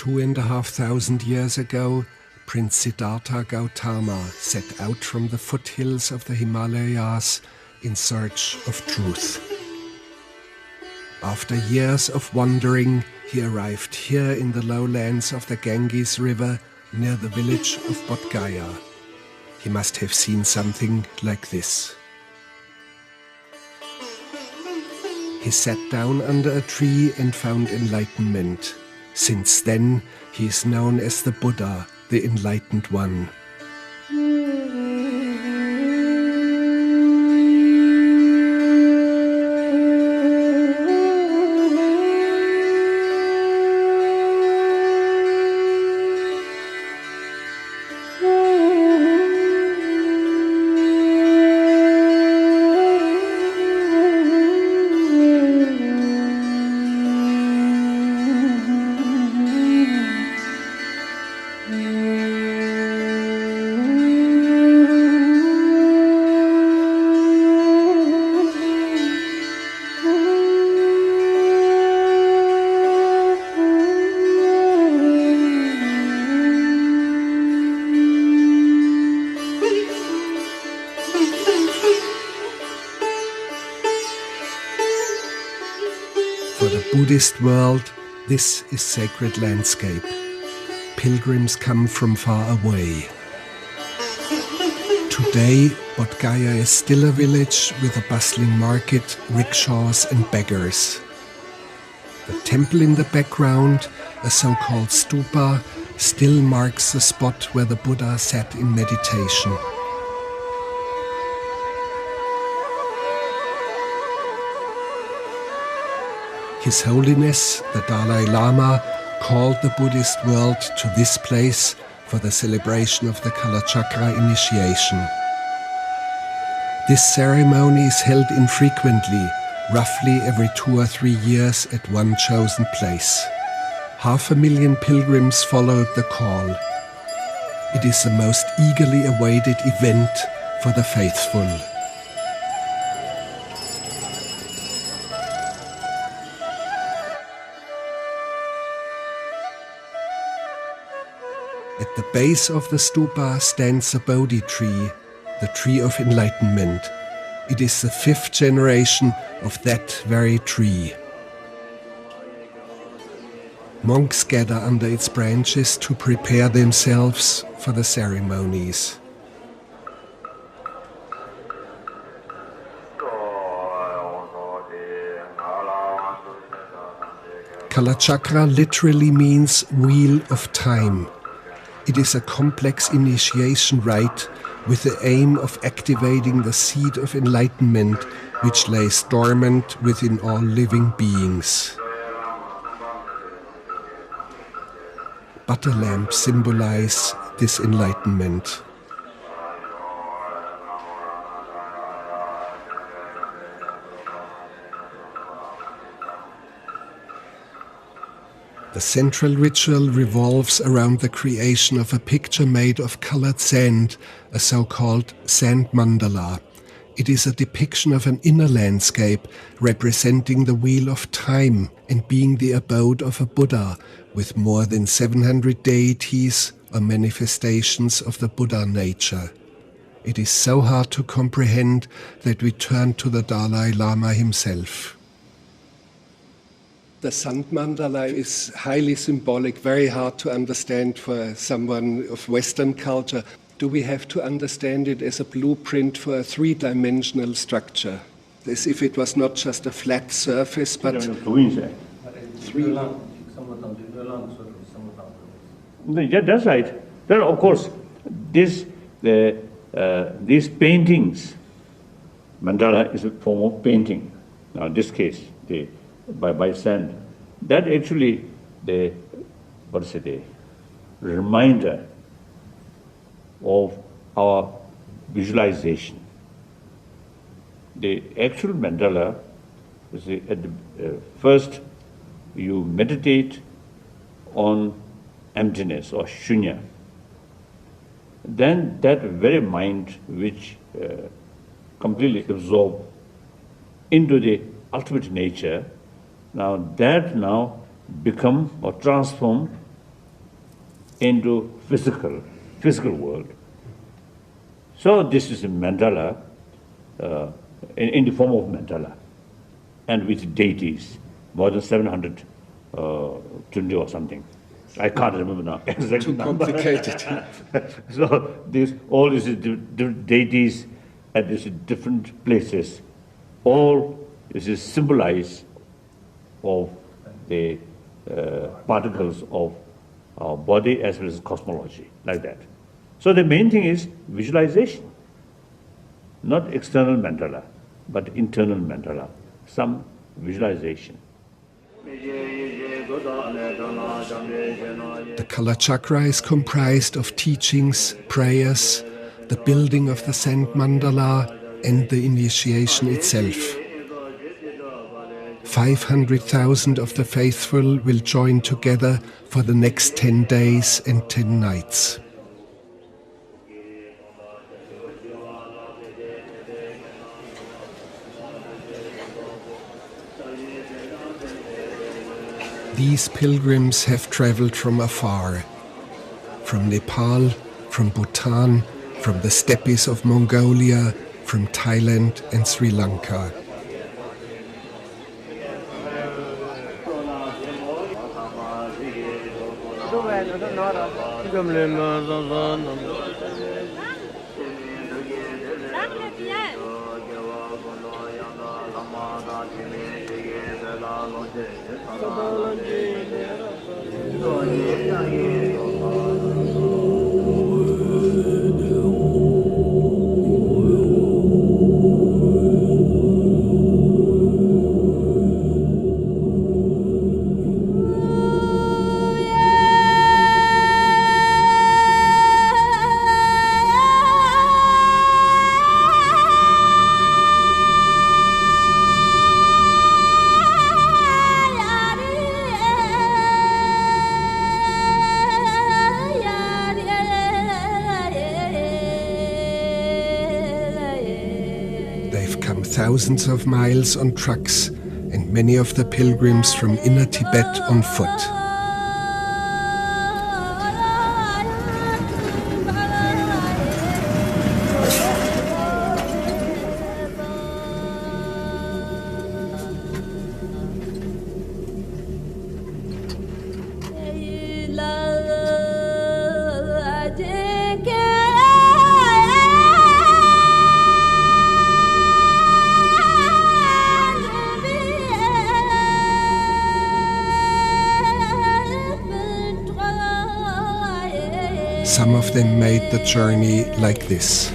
2,500 years ago, Prince Siddhartha Gautama set out from the foothills of the Himalayas in search of truth. After years of wandering, he arrived here in the lowlands of the Ganges River near the village of Bodh Gaya. He must have seen something like this. He sat down under a tree and found enlightenment. Since then, he is known as the Buddha, the Enlightened One. For the Buddhist world, this is sacred landscape. Pilgrims come from far away. Today, Bodh Gaya is still a village with a bustling market, rickshaws and beggars. The temple in the background, a so-called stupa, still marks the spot where the Buddha sat in meditation. His Holiness, the Dalai Lama, called the Buddhist world to this place for the celebration of the Kalachakra initiation. This ceremony is held infrequently, roughly every 2 or 3 years at one chosen place. 500,000 pilgrims followed the call. It is the most eagerly awaited event for the faithful. At the base of the stupa stands a Bodhi tree, the tree of enlightenment. It is the 5th generation of that very tree. Monks gather under its branches to prepare themselves for the ceremonies. Kalachakra literally means wheel of time. It is a complex initiation rite with the aim of activating the seed of enlightenment which lays dormant within all living beings. Butter lamps symbolize this enlightenment. The central ritual revolves around the creation of a picture made of colored sand, a so-called sand mandala. It is a depiction of an inner landscape representing the wheel of time and being the abode of a Buddha with more than 700 deities or manifestations of the Buddha nature. It is so hard to comprehend that we turn to the Dalai Lama himself. The sand mandala is highly symbolic, very hard to understand for someone of Western culture. Do we have to understand it as a blueprint for a 3-dimensional structure? As if it was not just a flat surface, but three. Yeah, that's right. Then, of course, these paintings, mandala is a form of painting. Now, in this case, by sand, that actually the reminder of our visualization. The actual mandala is at the first you meditate on emptiness or shunya. Then that very mind which completely absorbs into the ultimate nature, now that become or transform into physical world. So this is a mandala in the form of mandala, and with deities, more than 720 or something. I can't remember now exactly. Too complicated. So all these deities at these different places, all this is symbolized of the particles of our body as well as cosmology, like that. So the main thing is visualization, not external mandala, but internal mandala, some visualization. The color chakra is comprised of teachings, prayers, the building of the sand mandala, and the initiation itself. 500,000 of the faithful will join together for the next 10 days and 10 nights. These pilgrims have traveled from afar, from Nepal, from Bhutan, from the steppes of Mongolia, from Thailand and Sri Lanka. Thousands of miles on trucks, and many of the pilgrims from inner Tibet on foot. Some of them made the journey like this.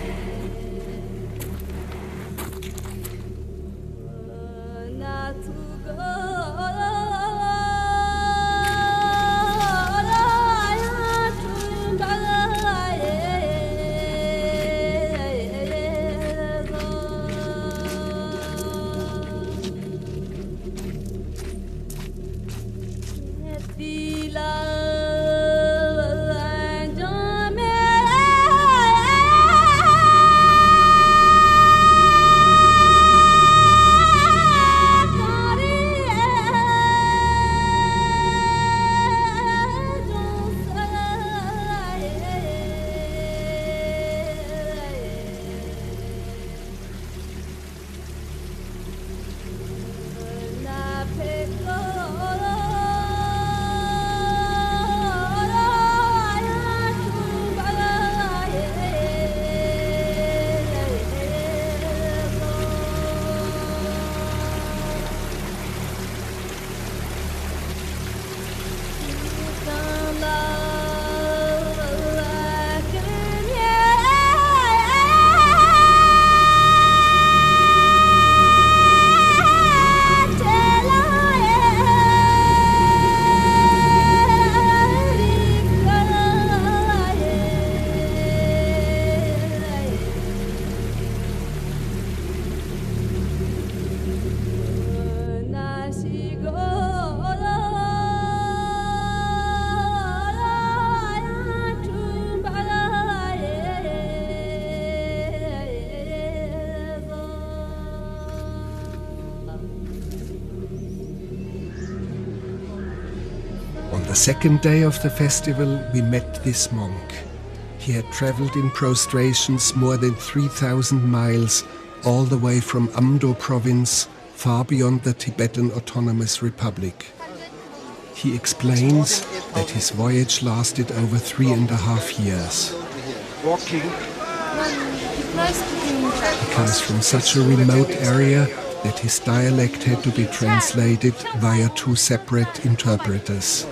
the second day of the festival, we met this monk. He had traveled in prostrations more than 3,000 miles, all the way from Amdo province, far beyond the Tibetan Autonomous Republic. He explains that his voyage lasted over 3.5 years. He comes from such a remote area that his dialect had to be translated via 2 separate interpreters.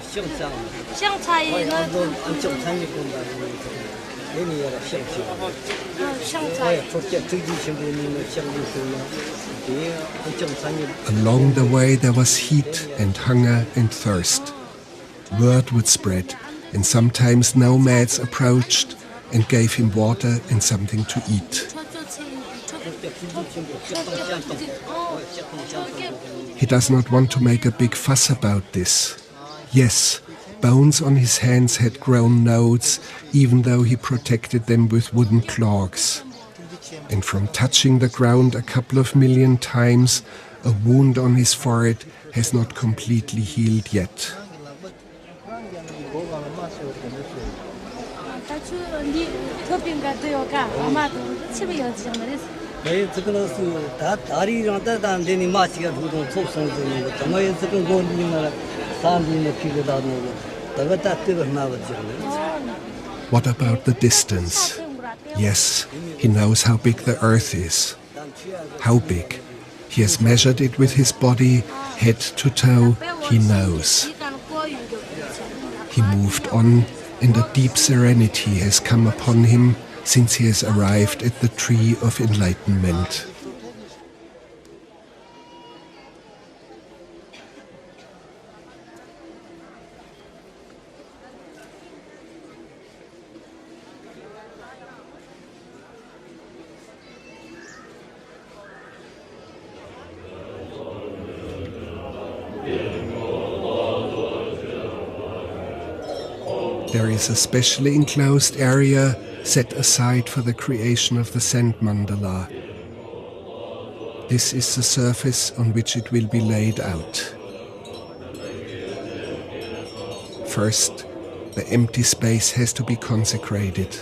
Along the way there was heat and hunger and thirst. Word would spread, and sometimes nomads approached and gave him water and something to eat. He does not want to make a big fuss about this. Yes, bones on his hands had grown nodes, even though he protected them with wooden clogs. And from touching the ground a couple of million times, a wound on his forehead has not completely healed yet. What about the distance? Yes, he knows how big the earth is. How big? He has measured it with his body, head to toe, he knows. He moved on, and a deep serenity has come upon him since he has arrived at the tree of enlightenment. There is a specially enclosed area set aside for the creation of the sand mandala. This is the surface on which it will be laid out. First, the empty space has to be consecrated.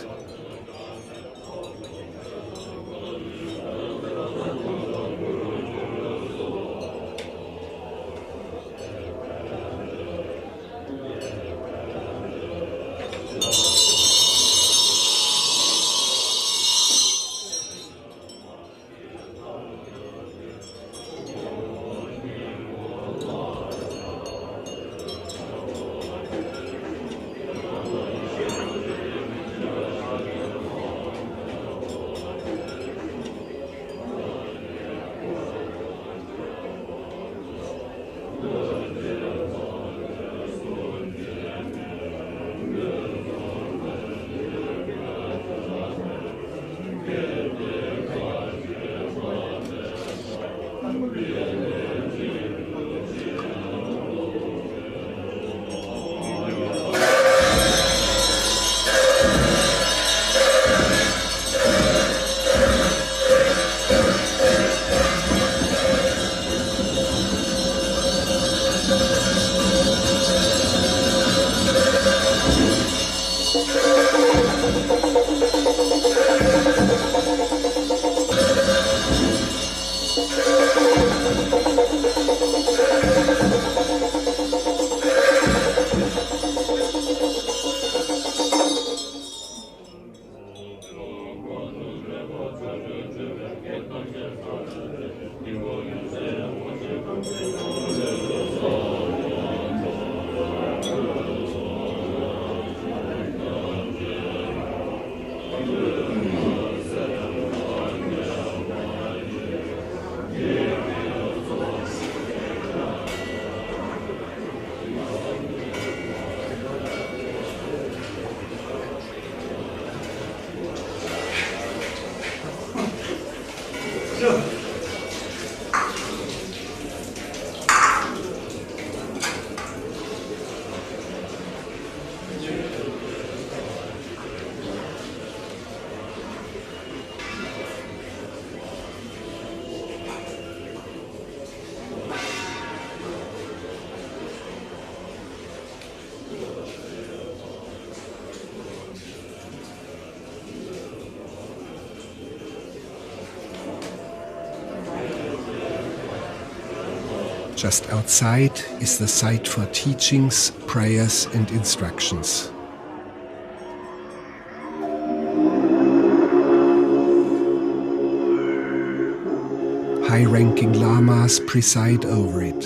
Just outside is the site for teachings, prayers and instructions. High-ranking lamas preside over it.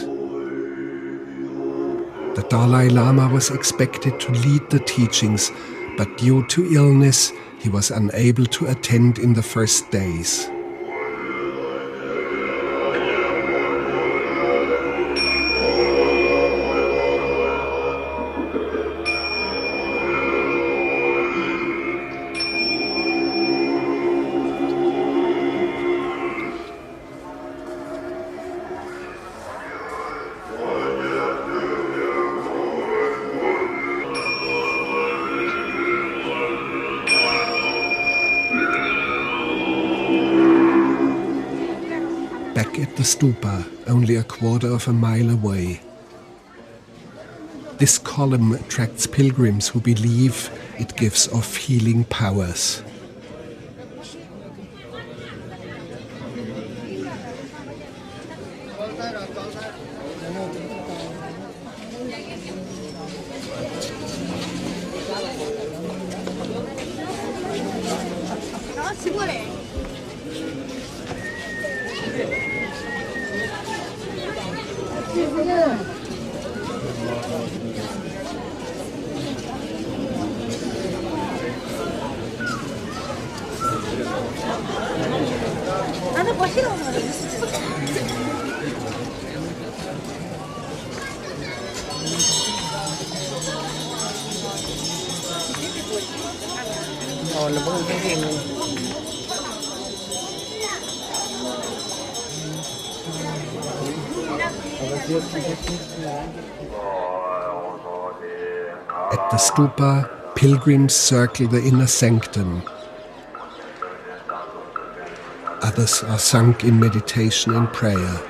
The Dalai Lama was expected to lead the teachings, but due to illness, he was unable to attend in the first days. Back at the stupa, only a quarter of a mile away. This column attracts pilgrims who believe it gives off healing powers. At the stupa, pilgrims circle the inner sanctum. Others are sunk in meditation and prayer.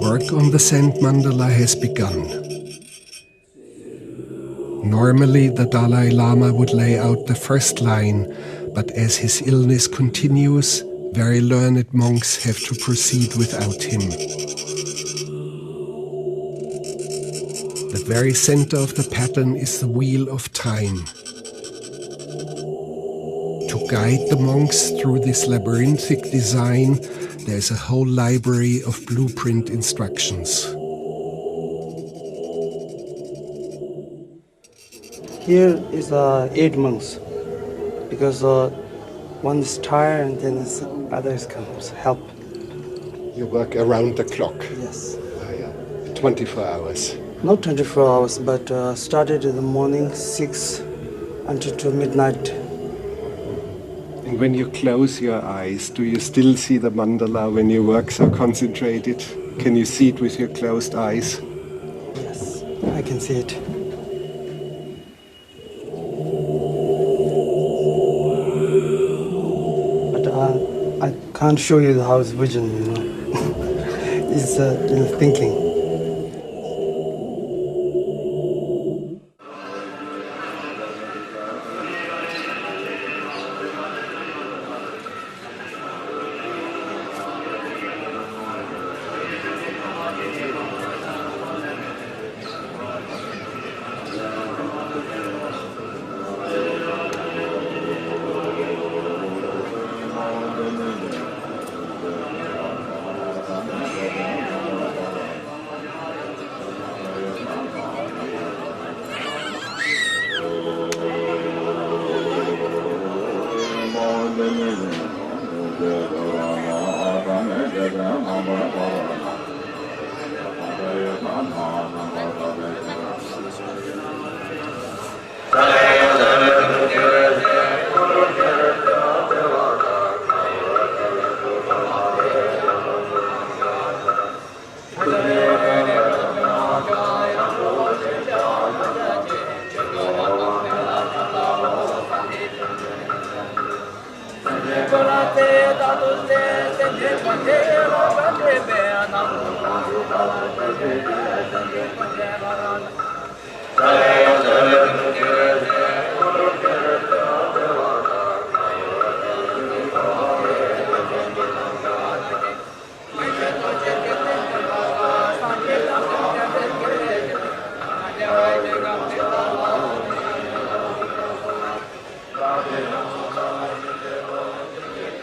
Work on the sand mandala has begun. Normally, the Dalai Lama would lay out the first line, but as his illness continues, very learned monks have to proceed without him. The very center of the pattern is the wheel of time. To guide the monks through this labyrinthic design, there's a whole library of blueprint instructions. Here is 8 monks, because one is tired and then others comes help. You work around the clock? Yes. 24 hours? Not 24 hours, but started in the morning 6 until to midnight. And when you close your eyes, do you still see the mandala when you work so concentrated? Can you see it with your closed eyes? Yes, I can see it. I can't show you how it's vision, you know. It's thinking.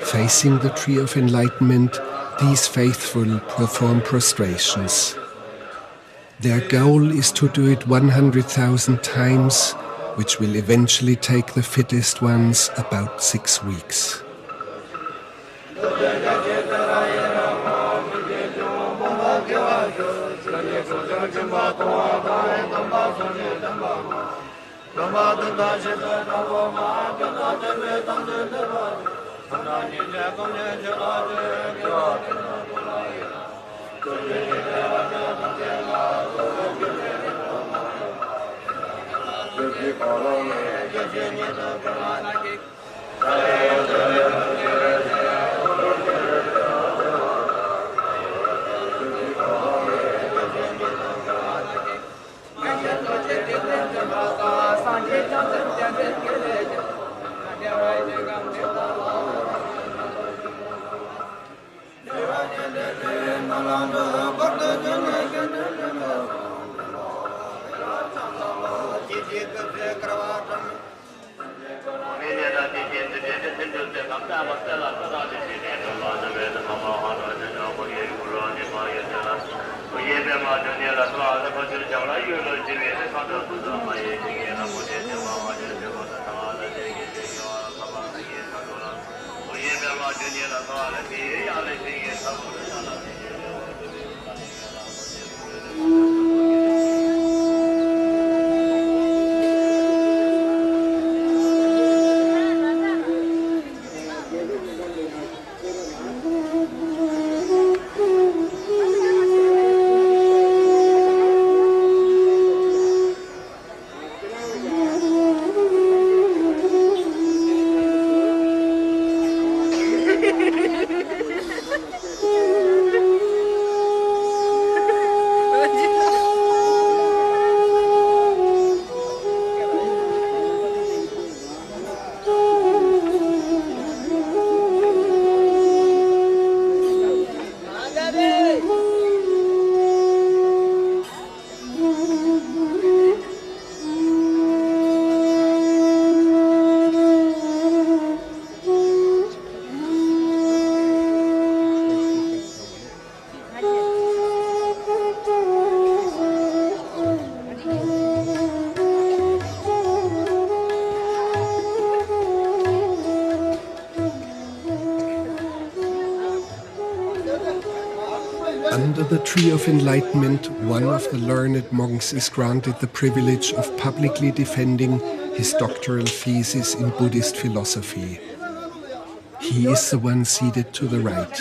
Facing the tree of enlightenment, these faithful perform prostrations. Their goal is to do it 100,000 times, which will eventually take the fittest ones about 6 weeks. Under the Tree of Enlightenment, one of the learned monks is granted the privilege of publicly defending his doctoral thesis in Buddhist philosophy. He is the one seated to the right.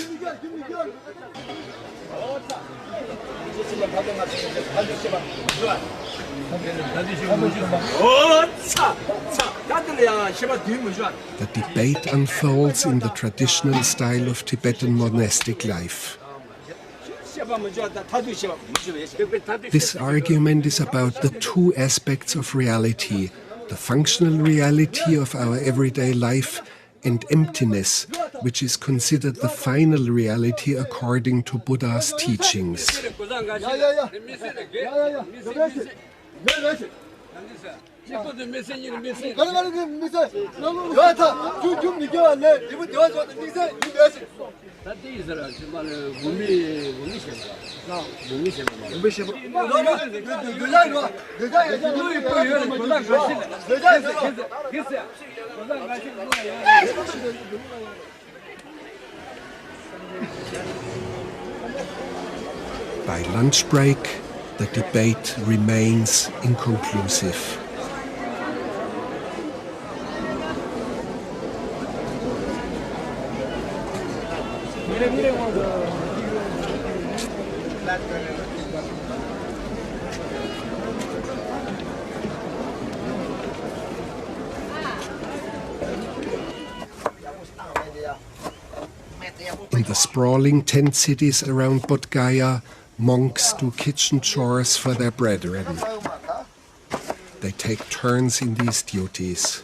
The debate unfolds in the traditional style of Tibetan monastic life. This argument is about the two aspects of reality, the functional reality of our everyday life and emptiness, which is considered the final reality according to Buddha's teachings. By lunch break, the debate remains inconclusive. In the sprawling tent cities around Bodh Gaya, monks do kitchen chores for their brethren. They take turns in these duties.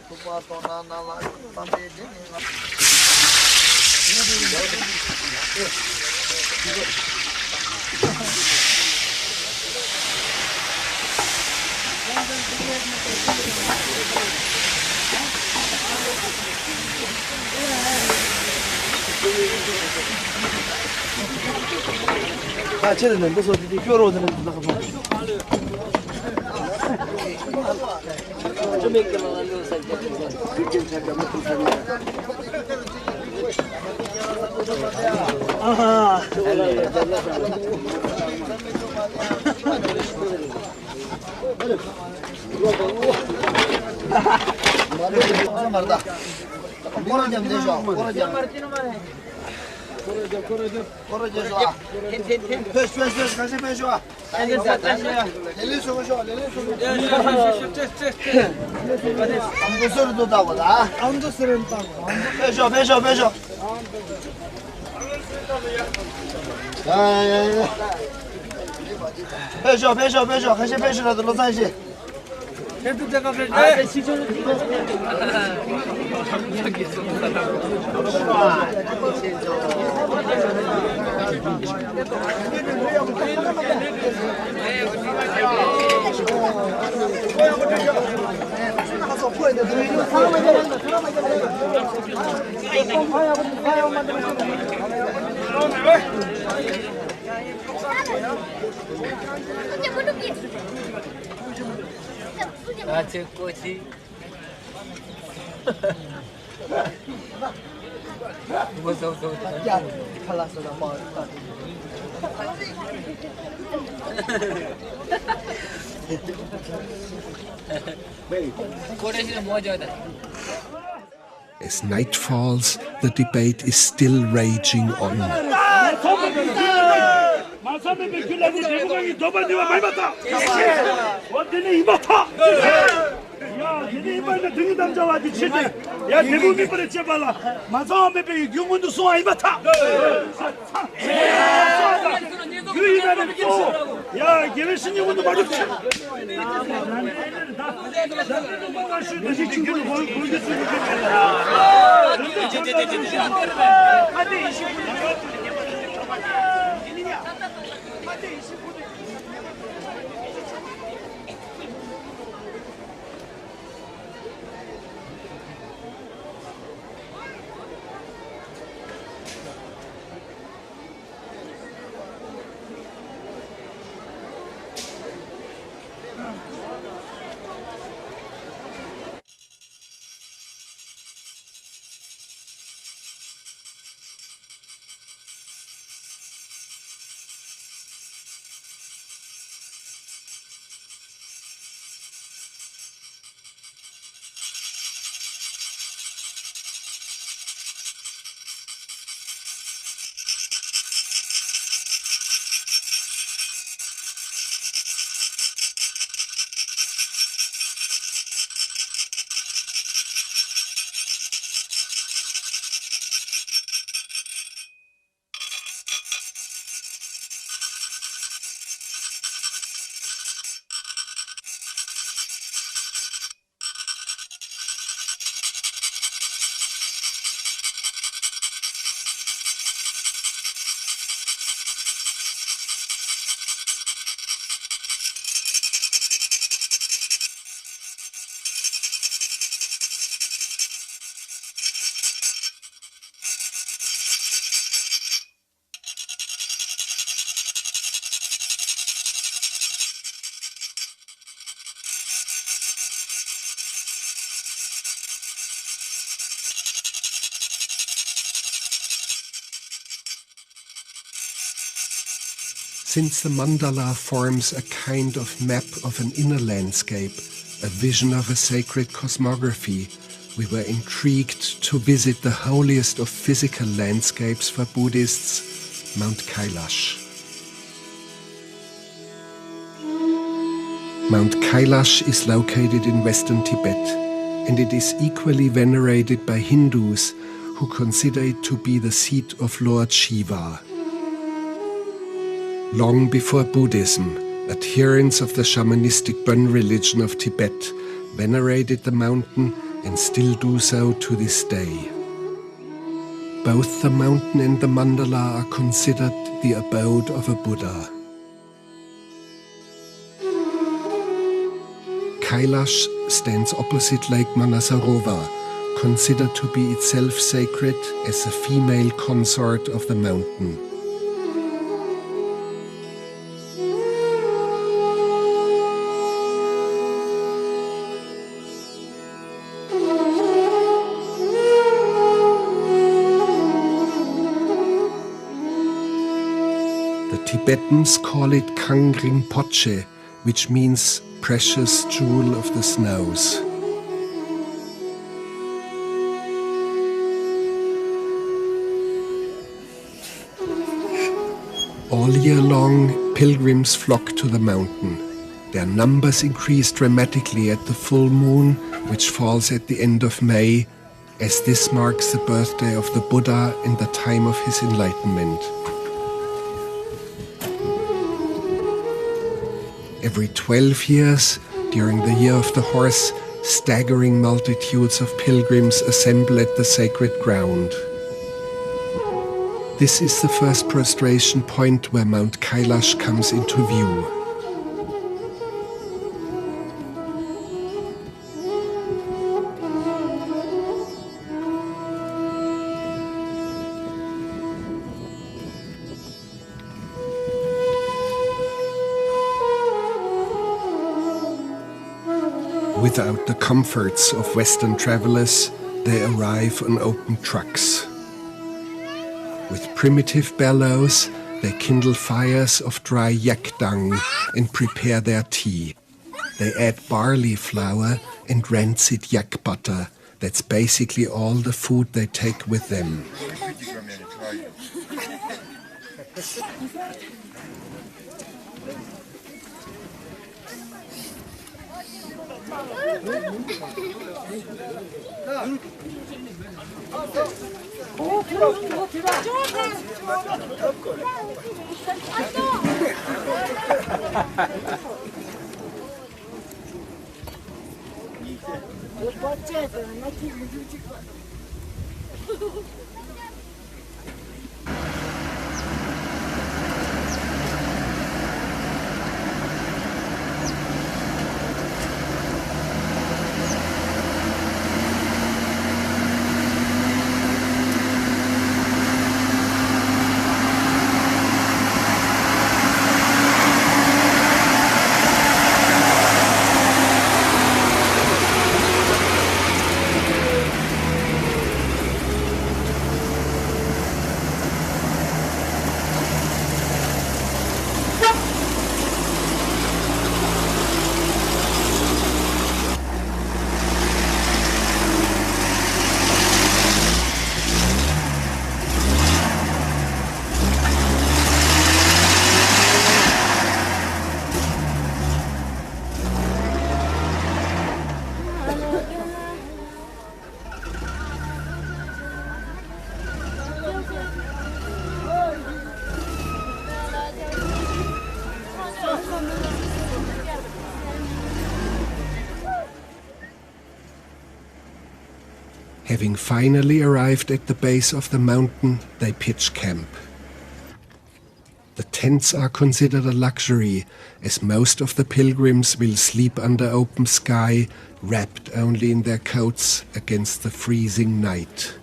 As night falls, the debate is still raging on. Since the mandala forms a kind of map of an inner landscape, a vision of a sacred cosmography, we were intrigued to visit the holiest of physical landscapes for Buddhists, Mount Kailash. Mount Kailash is located in western Tibet, and it is equally venerated by Hindus who consider it to be the seat of Lord Shiva. Long before Buddhism, adherents of the shamanistic Bön religion of Tibet venerated the mountain and still do so to this day. Both the mountain and the mandala are considered the abode of a Buddha. Kailash stands opposite Lake Manasarovar, considered to be itself sacred as a female consort of the mountain. The Tibetans call it Kang Rinpoche, which means precious jewel of the snows. All year long, pilgrims flock to the mountain. Their numbers increase dramatically at the full moon, which falls at the end of May, as this marks the birthday of the Buddha and the time of his enlightenment. Every 12 years, during the Year of the Horse, staggering multitudes of pilgrims assemble at the sacred ground. This is the first prostration point where Mount Kailash comes into view. Without the comforts of Western travelers, they arrive on open trucks. With primitive bellows, they kindle fires of dry yak dung and prepare their tea. They add barley flour and rancid yak butter. That's basically all the food they take with them. Having finally arrived at the base of the mountain, they pitch camp. The tents are considered a luxury, as most of the pilgrims will sleep under open sky, wrapped only in their coats against the freezing night.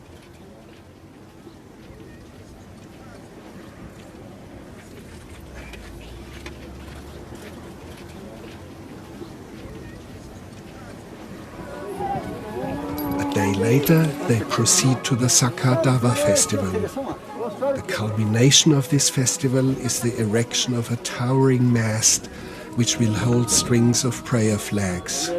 A day later, they proceed to the Sakadava festival. The culmination of this festival is the erection of a towering mast which will hold strings of prayer flags.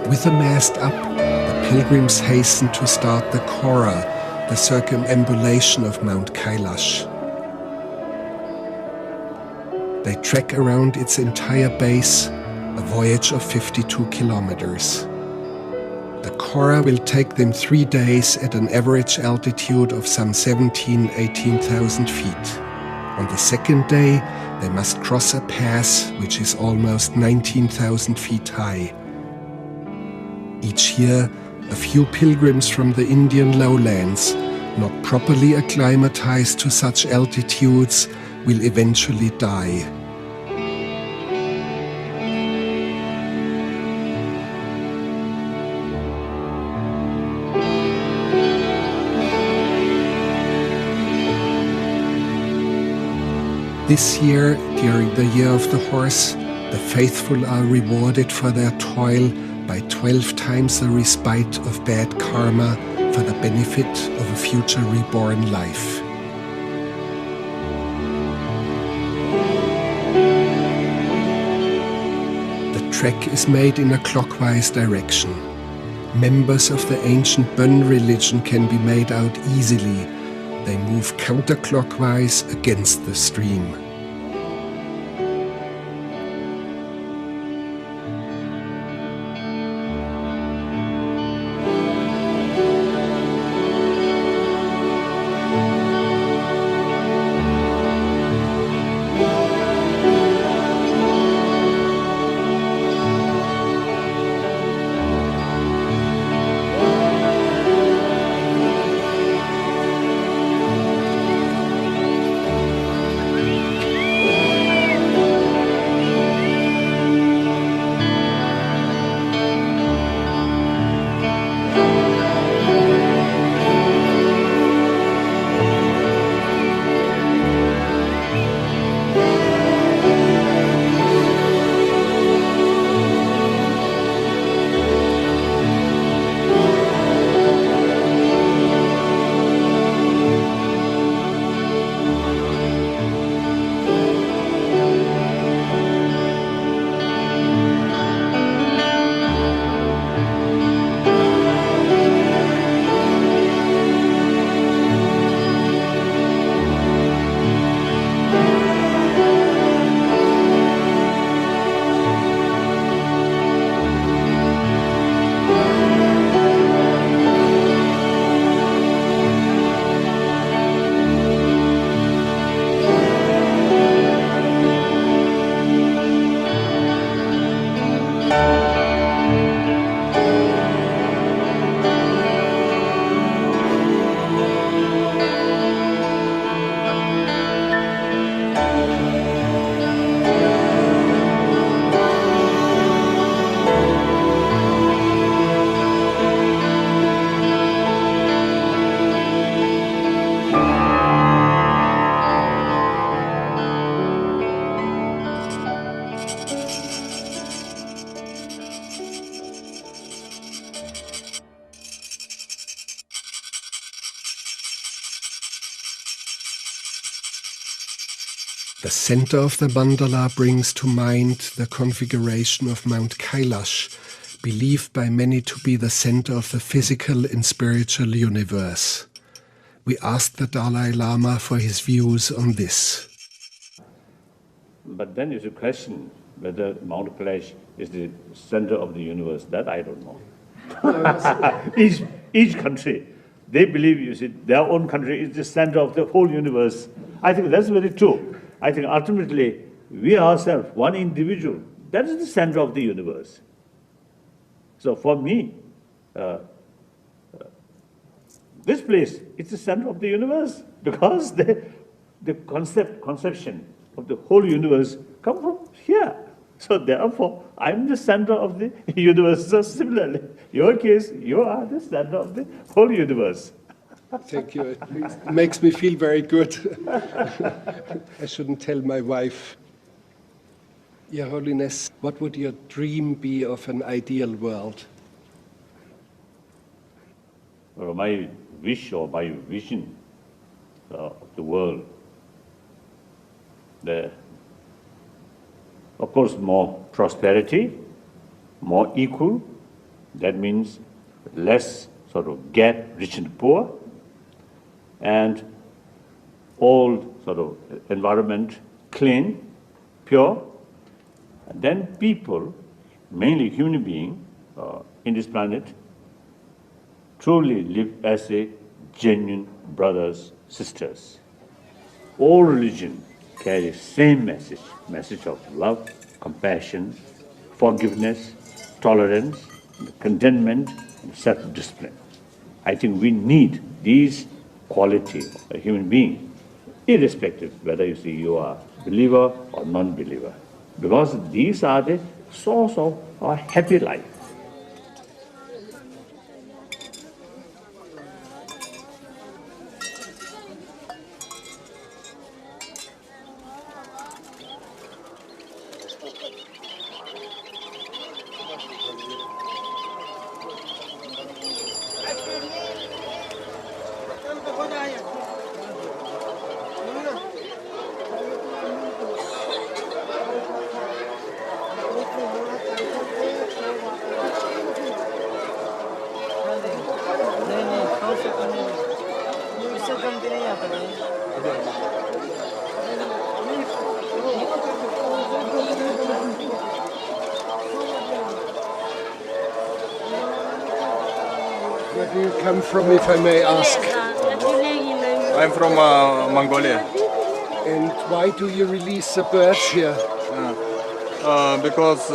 With the mast up, the pilgrims hasten to start the Kora, the circumambulation of Mount Kailash. They trek around its entire base, a voyage of 52 kilometers. The Kora will take them 3 days at an average altitude of some 18,000 feet. On the second day, they must cross a pass which is almost 19,000 feet high. Each year, a few pilgrims from the Indian lowlands, not properly acclimatized to such altitudes, will eventually die. This year, during the Year of the Horse, the faithful are rewarded for their toil by 12 times the respite of bad karma for the benefit of a future reborn life. The trek is made in a clockwise direction. Members of the ancient Bön religion can be made out easily. They move counterclockwise against the stream. center of the mandala brings to mind the configuration of Mount Kailash, believed by many to be the center of the physical and spiritual universe. We asked the Dalai Lama for his views on this. But then is a question whether Mount Kailash is the center of the universe. That I don't know. Each country, they believe, you see, their own country is the center of the whole universe. I think that's very true. I think ultimately, we ourselves, one individual, that is the center of the universe. So for me, this place is the center of the universe because the conception of the whole universe come from here. So therefore, I'm the center of the universe. So similarly, your case, you are the center of the whole universe. Thank you. It makes me feel very good. I shouldn't tell my wife. Your Holiness, what would your dream be of an ideal world? Well, my wish or my vision of the world, of course, more prosperity, more equal. That means less sort of gap, rich and poor, and all sort of environment clean, pure. And then people, mainly human beings in this planet, truly live as a genuine brothers, sisters. All religion carry the same message of love, compassion, forgiveness, tolerance, contentment, and self-discipline. I think we need these qualities of a human being, irrespective whether you are believer or non-believer, because these are the source of our happy life. Where do you come from, if I may ask? I'm from Mongolia. And why do you release the birds here? Because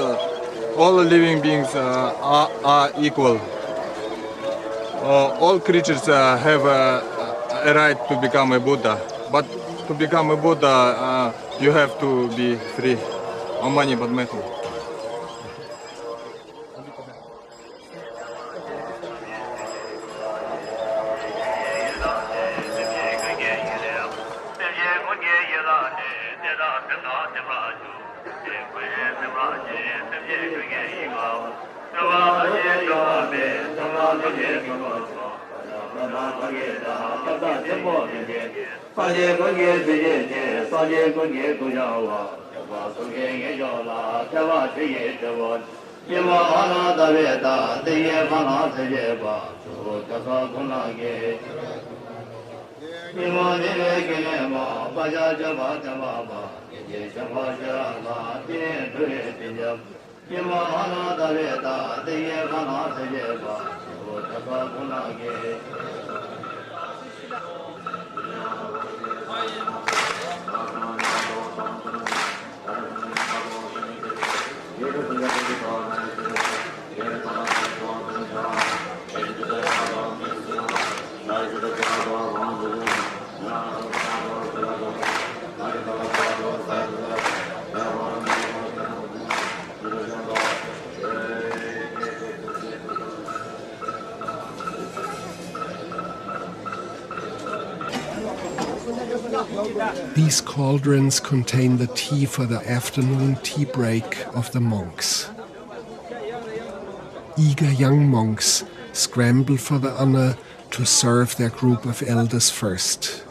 all living beings are equal. All creatures have a right to become a Buddha. But to become a Buddha, you have to be free. Om Mani Padme Hum. These cauldrons contain the tea for the afternoon tea break of the monks. Eager young monks scramble for the honor to serve their group of elders first.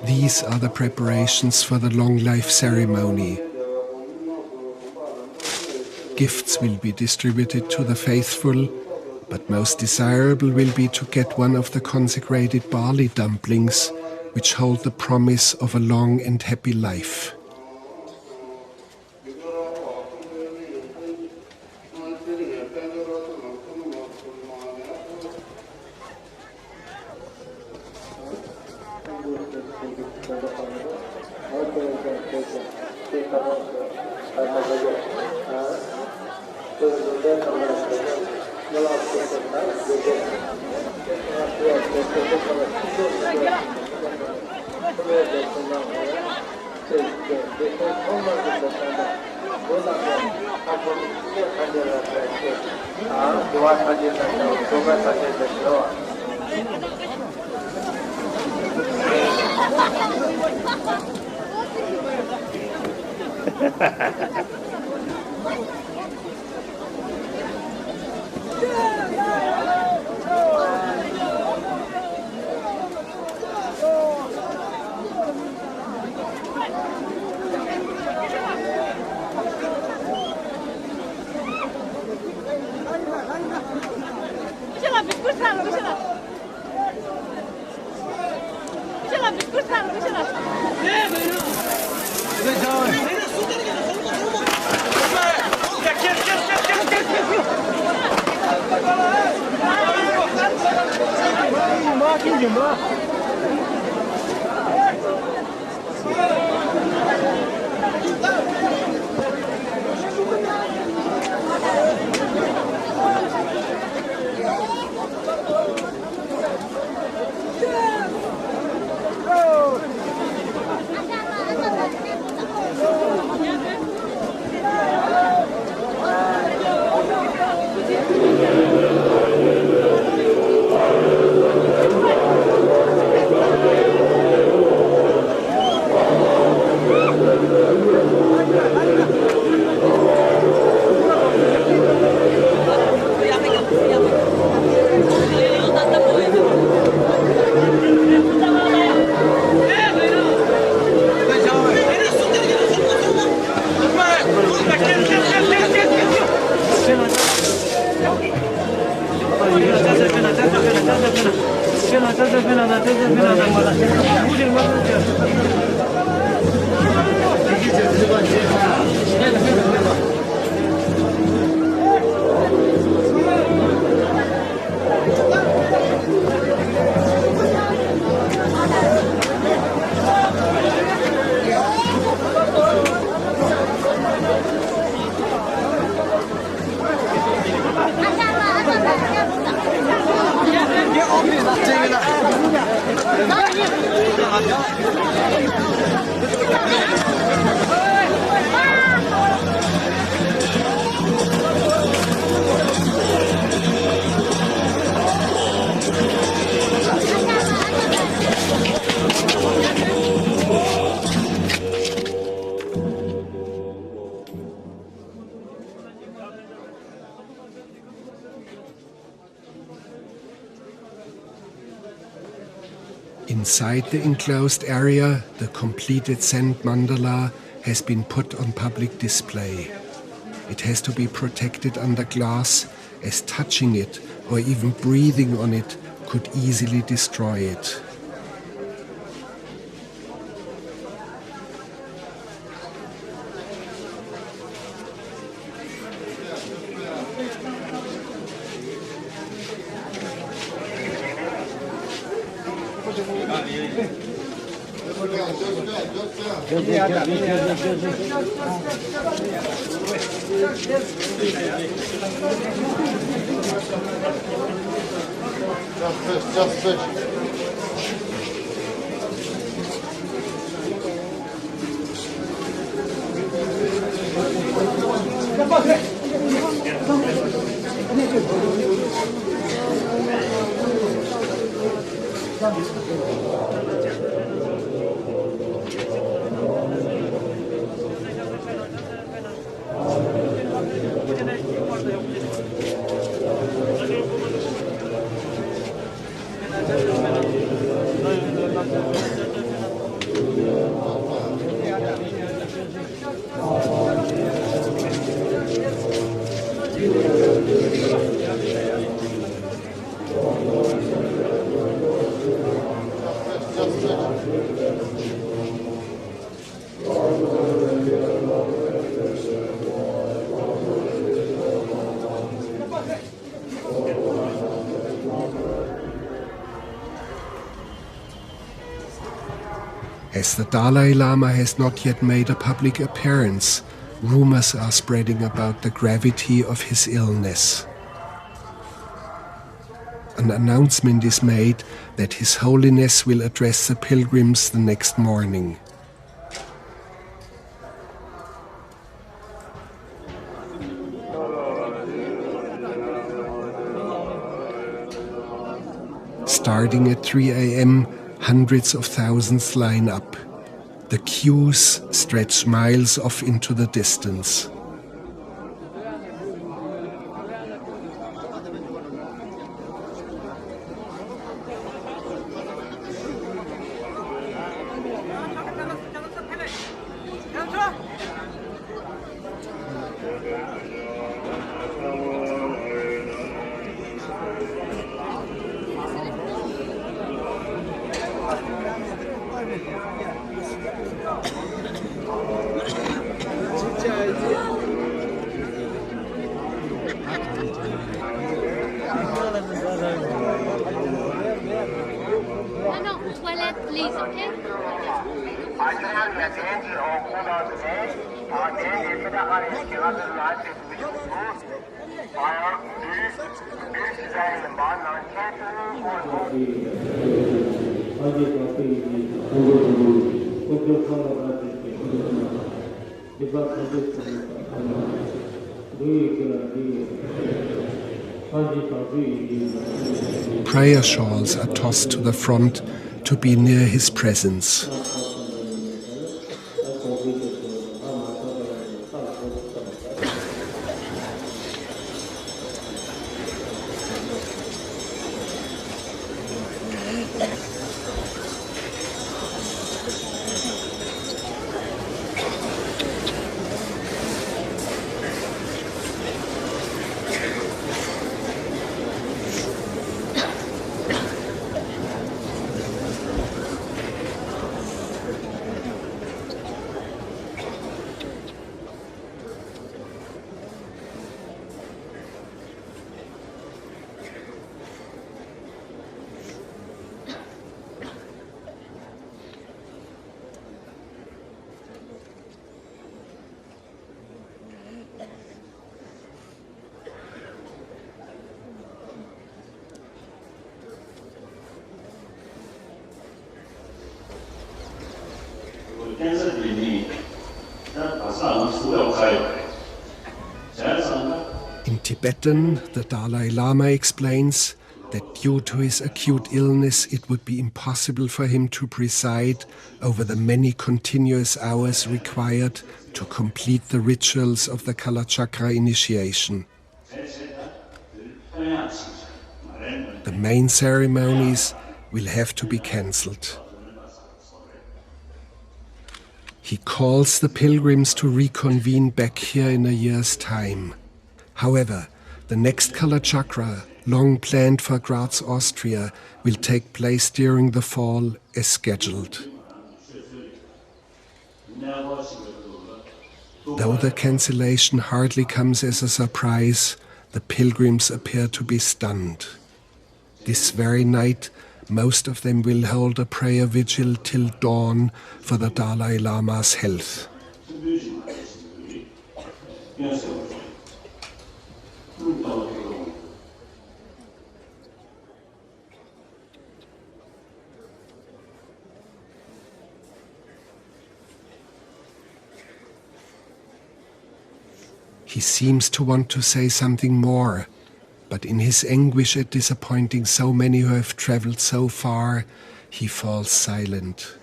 These are the preparations for the long life ceremony. Gifts will be distributed to the faithful, but most desirable will be to get one of the consecrated barley dumplings, which hold the promise of a long and happy life. Inside the enclosed area, the completed sand mandala has been put on public display. It has to be protected under glass, as touching it or even breathing on it could easily destroy it. As the Dalai Lama has not yet made a public appearance, rumors are spreading about the gravity of his illness. An announcement is made that His Holiness will address the pilgrims the next morning. Starting at 3 a.m., hundreds of thousands line up. The queues stretch miles off into the distance. Prayer shawls are tossed to the front to be near his presence. In Tibetan, the Dalai Lama explains that due to his acute illness, it would be impossible for him to preside over the many continuous hours required to complete the rituals of the Kalachakra initiation. The main ceremonies, will have to be cancelled. He calls the pilgrims to reconvene back here in a year's time. However, the next color chakra, long planned for Graz, Austria, will take place during the fall as scheduled. Though the cancellation hardly comes as a surprise, the pilgrims appear to be stunned. This very night, most of them will hold a prayer vigil till dawn for the Dalai Lama's health. He seems to want to say something more, but in his anguish at disappointing so many who have traveled so far, he falls silent.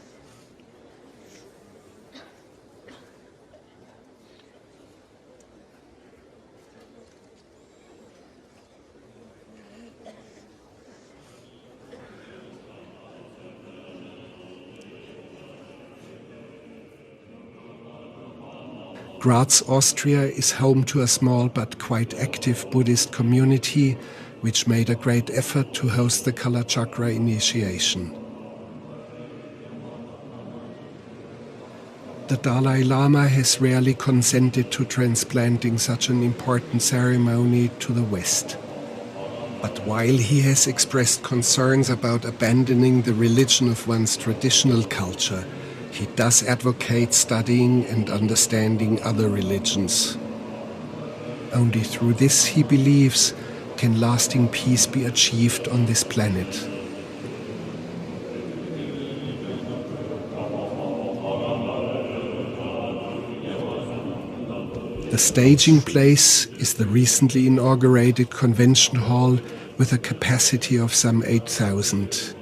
Graz, Austria is home to a small but quite active Buddhist community which made a great effort to host the color chakra initiation. The Dalai Lama has rarely consented to transplanting such an important ceremony to the West. But while he has expressed concerns about abandoning the religion of one's traditional culture, he does advocate studying and understanding other religions. Only through this, he believes, can lasting peace be achieved on this planet. The staging place is the recently inaugurated convention hall with a capacity of some 8,000.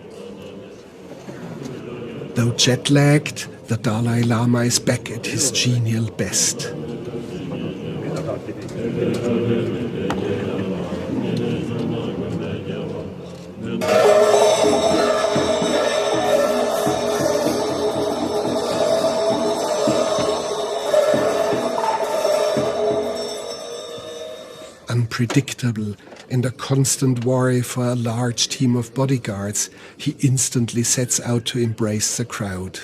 Though jet-lagged, the Dalai Lama is back at his genial best. Unpredictable and a constant worry for a large team of bodyguards, he instantly sets out to embrace the crowd.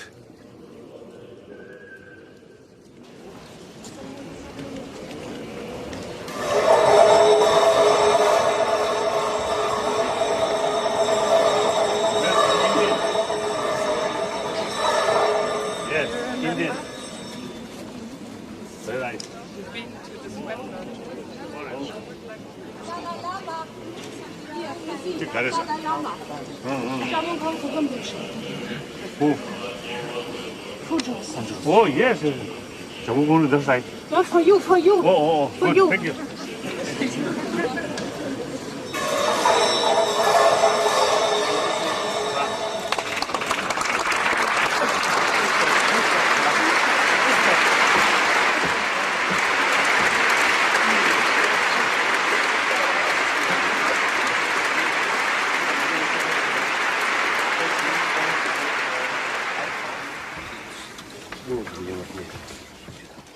Yes, Indian. Very nice. Who? Oh, yes. So we're going to the side. Not for you, for you. Oh, For good. you. Thank you.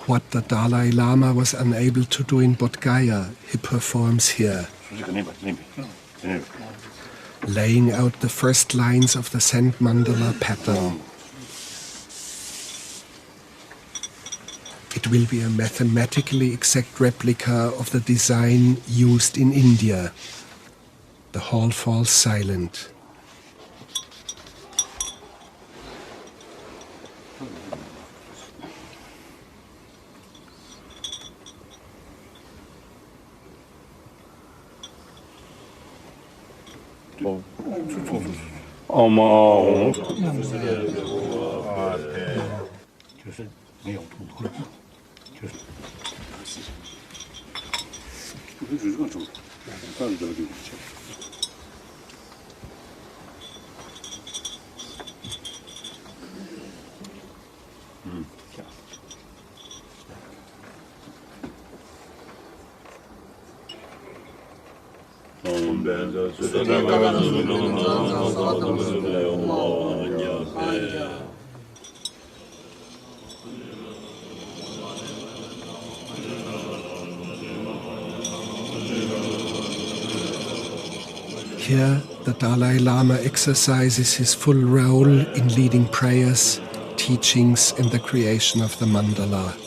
What the Dalai Lama was unable to do in Bodh Gaya, he performs here, laying out the first lines of the sand mandala pattern. It will be a mathematically exact replica of the design used in India. The hall falls silent. 어머. 就是没有痛苦，就是这个重，这样子的就。Here, the Dalai Lama exercises his full role in leading prayers, teachings, and the creation of the mandala.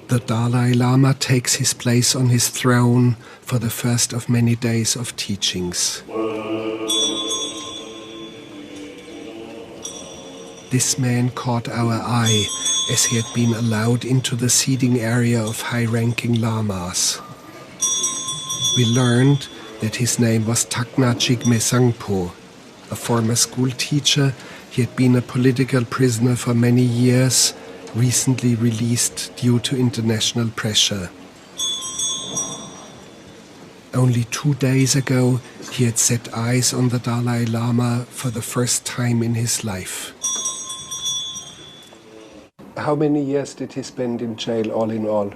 The Dalai Lama takes his place on his throne for the first of many days of teachings. This man caught our eye as he had been allowed into the seating area of high-ranking lamas. We learned that his name was Takna Chigme Sangpo. A former school teacher, he had been a political prisoner for many years, recently released due to international pressure. Only 2 days ago, he had set eyes on the Dalai Lama for the first time in his life. How many years did he spend in jail, all in all?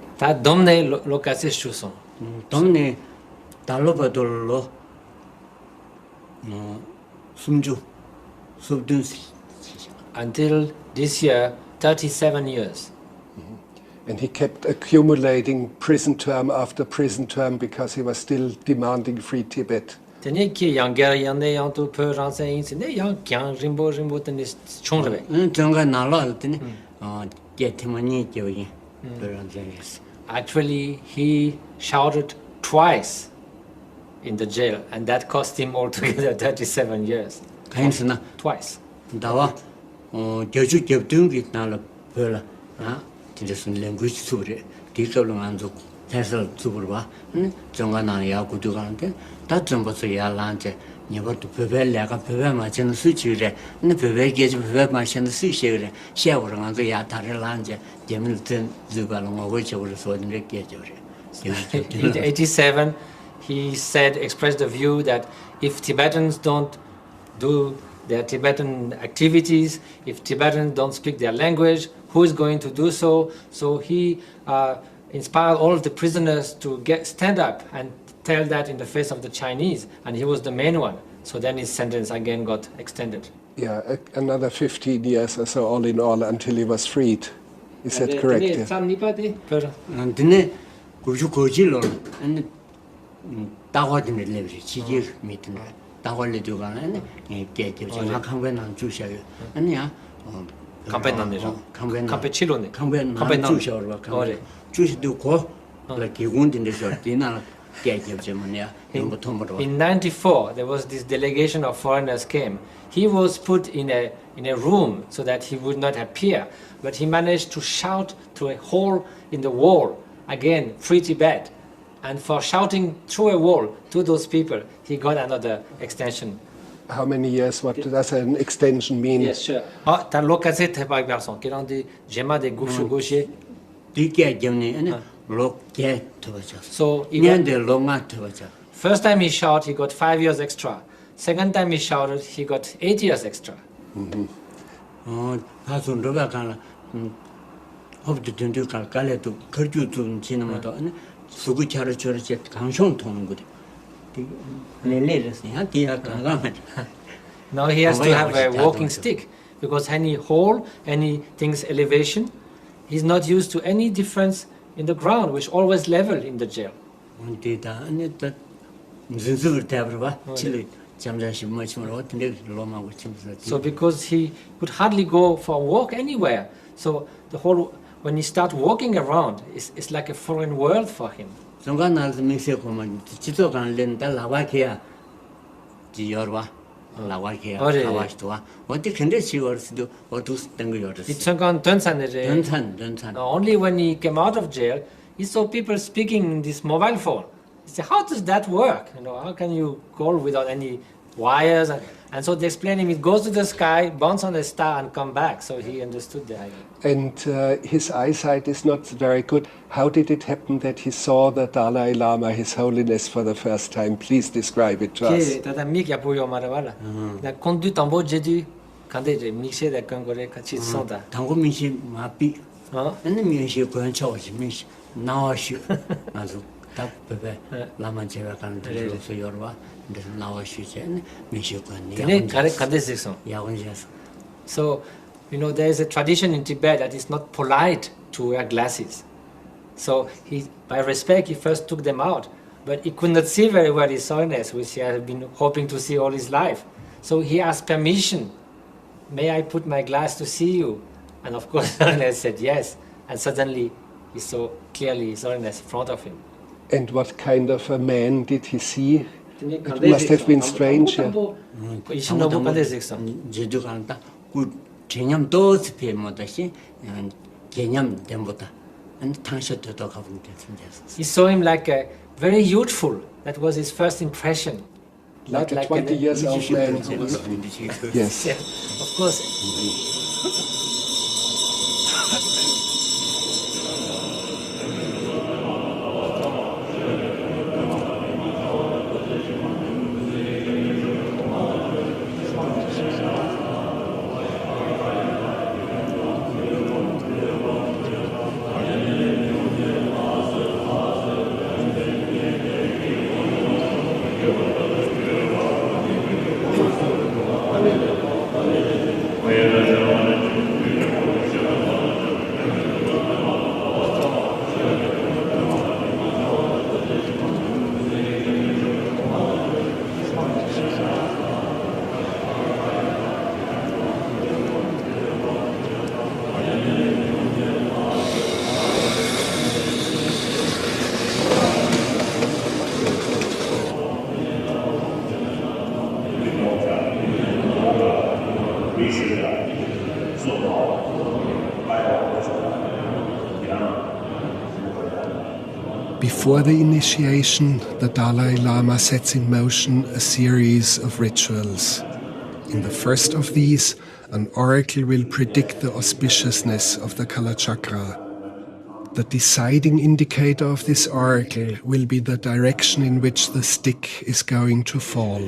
Until this year, 37 years. And he kept accumulating prison term after prison term because he was still demanding free Tibet. Actually, he shouted twice in the jail, and that cost him altogether 37 years. Twice. In 87, he said, expressed the view that if Tibetans don't do their Tibetan activities, if Tibetans don't speak their language, who is going to do so? So he inspired all of the prisoners to stand up and tell that in the face of the Chinese, and he was the main one. So then his sentence again got extended. Yeah, another 15 years or so, all in all, until he was freed. Is that correct? In 94, there was this delegation of foreigners came. He was put in a room so that he would not appear, but he managed to shout through a hole in the wall, again, free Tibet. And for shouting through a wall to those people, he got another extension. How many years? What does an extension mean? Yes, sure. So first time he shouted, he got 5 years extra. Second time he shouted, he got 8 years extra. Now he has to have a walking stick, because any hole, anything's elevation, he's not used to any difference in the ground, which always level in the jail. So because he could hardly go for a walk anywhere, so the whole when he starts walking around, it's like a foreign world for him. Only when he came out of jail, he saw people speaking in this mobile phone. He said, how does that work? How can you call without any wires? And so they explained him, it goes to the sky, bounce on a star and come back. So he understood the idea. And his eyesight is not very good. How did it happen that he saw the Dalai Lama, His Holiness, for the first time? Please describe it to us. So, there is a tradition in Tibet that it's not polite to wear glasses. So, by respect, he first took them out. But he could not see very well His Holiness, which he had been hoping to see all his life. So he asked permission. May I put my glass to see you? And of course, His Holiness said yes. And suddenly, he saw clearly His Holiness in front of him. And what kind of a man did he see? It must have been strange. Yeah. He saw him like a very youthful. That was his first impression. Like a 20 years old man. Yes. Yeah, of course. Before the initiation, the Dalai Lama sets in motion a series of rituals. In the first of these, an oracle will predict the auspiciousness of the Kala Chakra. The deciding indicator of this oracle will be the direction in which the stick is going to fall.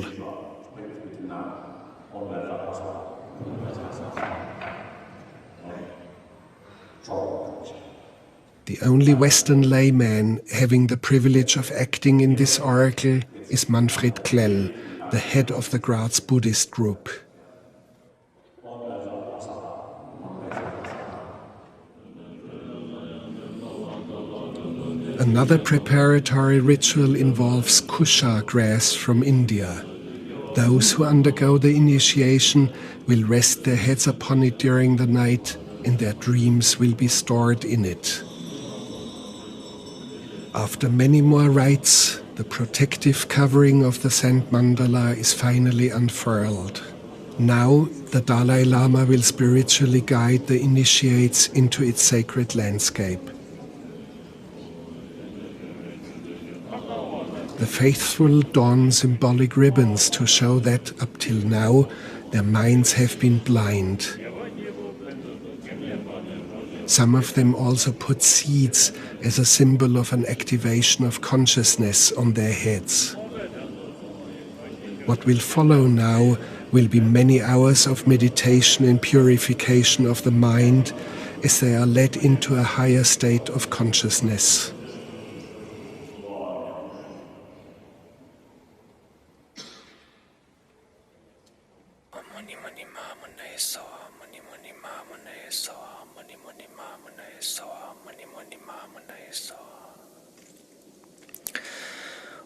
The only Western layman having the privilege of acting in this oracle is Manfred Klell, the head of the Graz Buddhist group. Another preparatory ritual involves kusha grass from India. Those who undergo the initiation will rest their heads upon it during the night, and their dreams will be stored in it. After many more rites, the protective covering of the sand mandala is finally unfurled. Now, the Dalai Lama will spiritually guide the initiates into its sacred landscape. The faithful don symbolic ribbons to show that, up till now, their minds have been blind. Some of them also put seeds as a symbol of an activation of consciousness on their heads. What will follow now will be many hours of meditation and purification of the mind as they are led into a higher state of consciousness.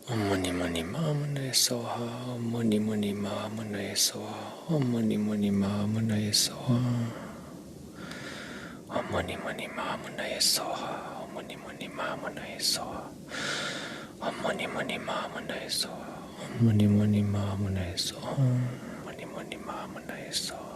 Mani mani mamane soha, mani mani mamane soha, mani mani mamane soha, Mani Mani Mahamunaya Soha. Om Mani Mani Mahamunaya Soha. Om Mani Mani Mahamunaya Soha. Om Mani Mani Mahamunaya Soha. Om Mani Mani Mahamunaya Soha.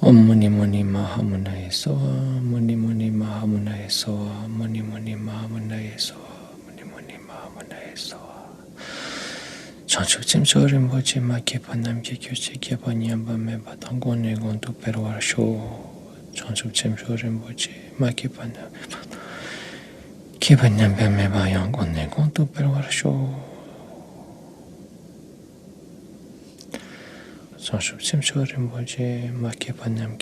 Om Mani Mani Mahamunaya Soha. Mani Mani Mahamunaya Soha. Mani Mani Mahamunaya Soha. Mani Mani Mahamunaya Soha. Chanchukchim chorim bochi ma kepanam ke kyoche kepanyam ba me batangon ne gontu perwar sho. Chanchukchim chorim bochi ma kepanam ba me bayangon ne gontu perwar sho. Chanchukchim chorim bochi ma kepanam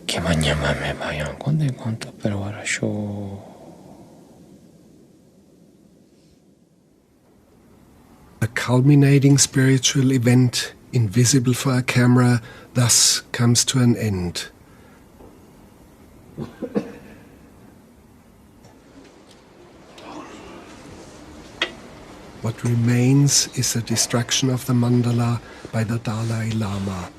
kepanyam ba me bayangon ne gontu perwar sho. A culminating spiritual event, invisible for a camera, thus comes to an end. What remains is the destruction of the mandala by the Dalai Lama.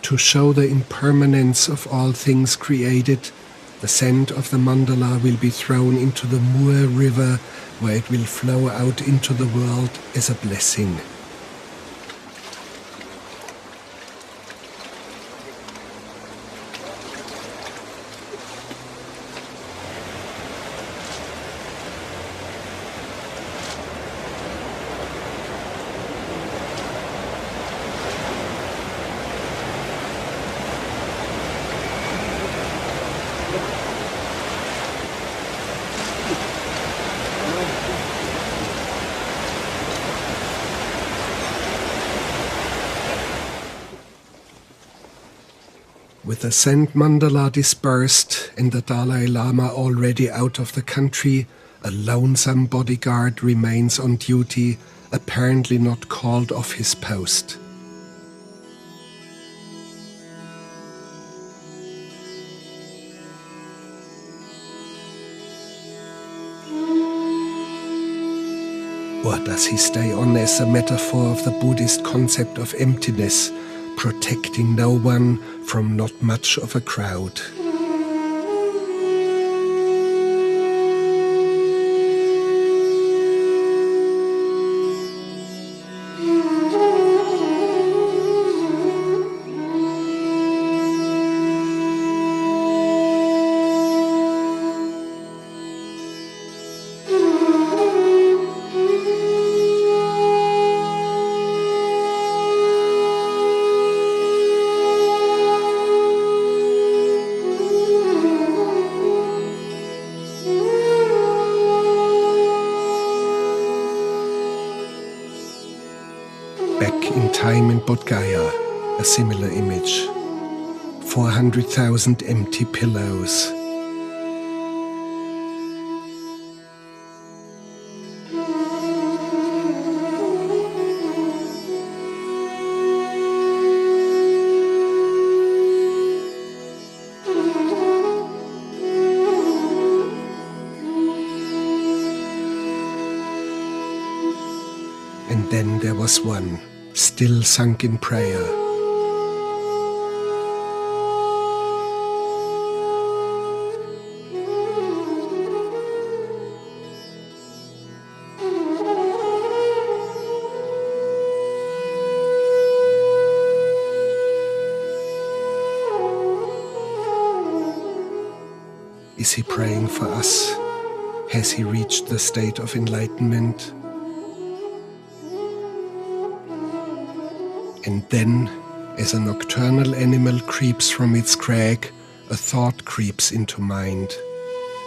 To show the impermanence of all things created, the sand of the mandala will be thrown into the Mur river, where it will flow out into the world as a blessing. With the sand mandala dispersed and the Dalai Lama already out of the country, a lonesome bodyguard remains on duty, apparently not called off his post. Or does he stay on as a metaphor of the Buddhist concept of emptiness, protecting no one from not much of a crowd? Time in Bodh Gaya, a similar image. 400,000 empty pillows. And then there was one, still sunk in prayer. Is he praying for us? Has he reached the state of enlightenment? And then, as a nocturnal animal creeps from its crag, a thought creeps into mind.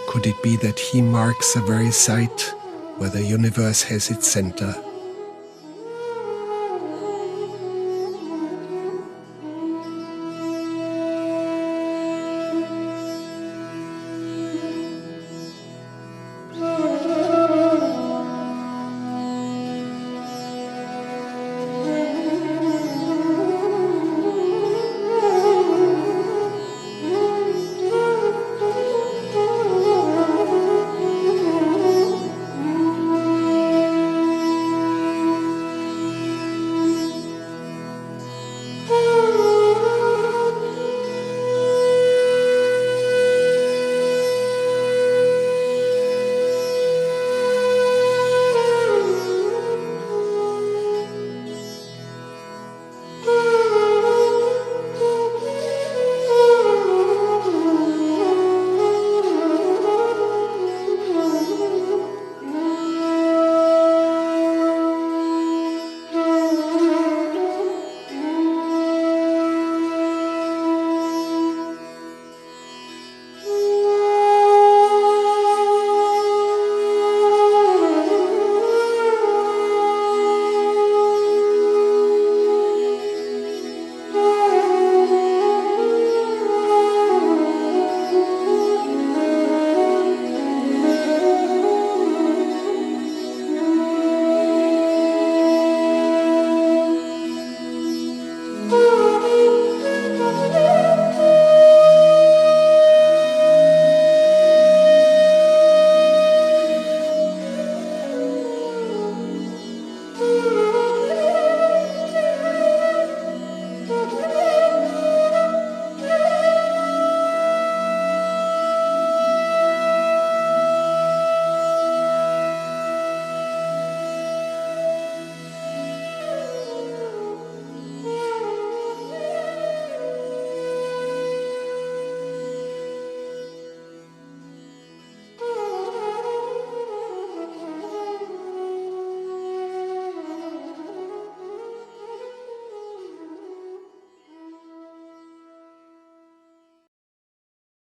Could it be that he marks the very site where the universe has its center?